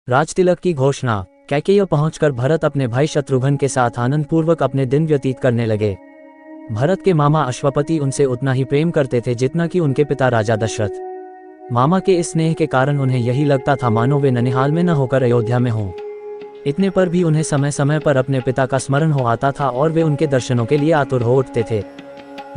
राजतिलक की घोषणा। कैकेय पहुंचकर भरत अपने भाई शत्रुघ्न के साथ आनंदपूर्वक अपने दिन व्यतीत करने लगे। भरत के मामा अश्वपति उनसे उतना ही प्रेम करते थे जितना कि उनके पिता राजा दशरथ। मामा के इस स्नेह के कारण उन्हें यही लगता था मानो वे ननिहाल में न होकर अयोध्या में हों। इतने पर भी उन्हें समय समय पर अपने पिता का स्मरण हो आता था और वे उनके दर्शनों के लिए आतुर हो उठते थे।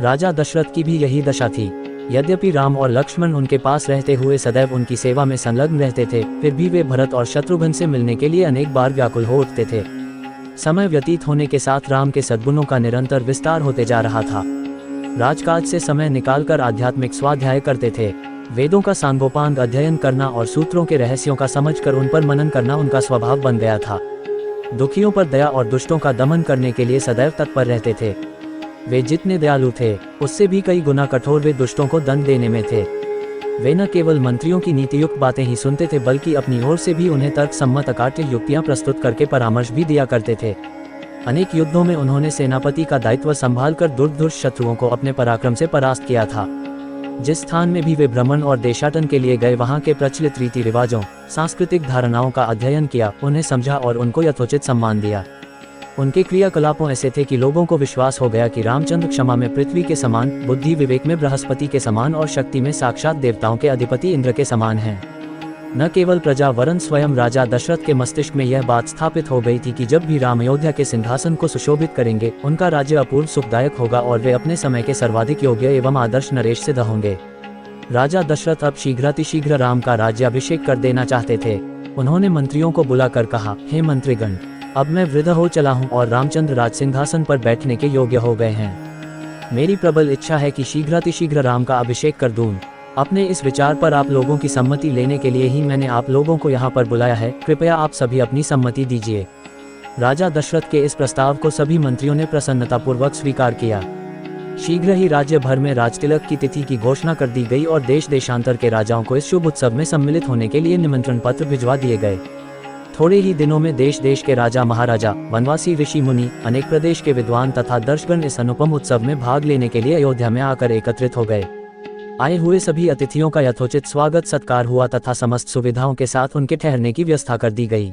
राजा दशरथ की भी यही दशा थी। यद्यपि राम और लक्ष्मण उनके पास रहते हुए सदैव उनकी सेवा में संलग्न रहते थे, फिर भी वे भरत और शत्रुघ्न से मिलने के लिए अनेक बार व्याकुल हो उठते थे। समय व्यतीत होने के साथ राम के सद्गुणों का निरंतर विस्तार होते जा रहा था। राजकाज से समय निकालकर आध्यात्मिक स्वाध्याय करते थे। वेदों का सांगोपांग अध्ययन करना और सूत्रों के रहस्यों का समझकर उन पर मनन करना उनका स्वभाव बन गया था। दुखियों पर दया और दुष्टों का दमन करने के लिए सदैव तत्पर रहते थे। वे जितने दयालु थे, उससे भी कई गुना कठोर वे दुष्टों को दंड देने में थे। वे न केवल मंत्रियों की नीतियुक्त बातें ही सुनते थे, बल्कि अपनी ओर से भी उन्हें तर्क सम्मत अकाट्य युक्तियां प्रस्तुत करके परामर्श भी दिया करते थे। अनेक युद्धों में उन्होंने सेनापति का दायित्व संभालकर दुर्धर्ष शत्रुओं को अपने पराक्रम से परास्त किया था। जिस स्थान में भी वे भ्रमण और देशाटन के लिए गए, वहां के प्रचलित रीति रिवाजों, सांस्कृतिक धारणाओं का अध्ययन किया, उन्हें समझा और उनको यथोचित सम्मान दिया। उनके क्रियाकलापों ऐसे थे कि लोगों को विश्वास हो गया कि रामचंद्र क्षमा में पृथ्वी के समान, बुद्धि विवेक में बृहस्पति के समान और शक्ति में साक्षात देवताओं के अधिपति इंद्र के समान हैं। न केवल प्रजा वरन स्वयं राजा दशरथ के मस्तिष्क में यह बात स्थापित हो गई थी कि जब भी राम अयोध्या के सिंहासन को सुशोभित करेंगे, उनका राज्य अपूर्व सुखदायक होगा और वे अपने समय के सर्वाधिक योग्य एवं आदर्श नरेश सिद्ध होंगे। राजा दशरथ अब शीघ्रातिशीघ्र राम का राज्याभिषेक कर देना चाहते थे। उन्होंने मंत्रियों को बुलाकर कहा, हे मंत्रीगण, अब मैं वृद्ध हो चला हूँ और रामचंद्र राज सिंहासन पर बैठने के योग्य हो गए हैं। मेरी प्रबल इच्छा है कि शीघ्रातिशीघ्र राम का अभिषेक कर दूं। अपने इस विचार पर आप लोगों की सम्मति लेने के लिए ही मैंने आप लोगों को यहाँ पर बुलाया है। कृपया आप सभी अपनी सम्मति दीजिए। राजा दशरथ के इस प्रस्ताव को सभी मंत्रियों ने प्रसन्नतापूर्वक स्वीकार किया। शीघ्र ही राज्य भर में राजतिलक की तिथि की घोषणा कर दी गई और देश देशांतर के राजाओं को इस शुभ उत्सव में सम्मिलित होने के लिए निमंत्रण पत्र भिजवा दिए गए। थोड़े ही दिनों में देश देश के राजा महाराजा, वनवासी ऋषि मुनि, अनेक प्रदेश के विद्वान तथा दर्शकगण इस अनुपम उत्सव में भाग लेने के लिए अयोध्या में आकर एकत्रित हो गए। आए हुए सभी अतिथियों का यथोचित स्वागत सत्कार हुआ तथा समस्त सुविधाओं के साथ उनके ठहरने की व्यवस्था कर दी गई।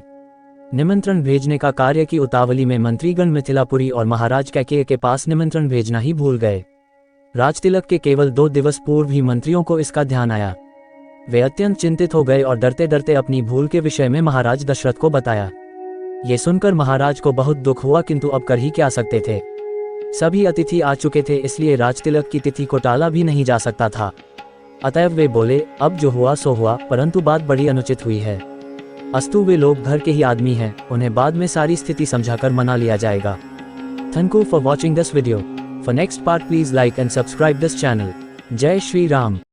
निमंत्रण भेजने का कार्य की उतावली में मंत्रीगण मिथिलापुरी और महाराज कैकेय के पास निमंत्रण भेजना ही भूल गए। राजतिलक के केवल 2 दिवस पूर्व ही मंत्रियों को इसका ध्यान आया। वे अत्यंत चिंतित हो गए और डरते डरते अपनी भूल के विषय में महाराज दशरथ को बताया। ये सुनकर महाराज को बहुत दुख हुआ, किंतु अब कर ही क्या सकते थे। सभी अतिथि आ चुके थे, इसलिए राजतिलक की तिथि को टाला भी नहीं जा सकता था। अतएव वे बोले, अब जो हुआ सो हुआ, परंतु बात बड़ी अनुचित हुई है। अस्तु वे लोग घर के ही आदमी हैं, उन्हें बाद में सारी स्थिति समझाकर मना लिया जाएगा। Thank you for watching this video. For next part please like and subscribe this channel. जय श्री राम।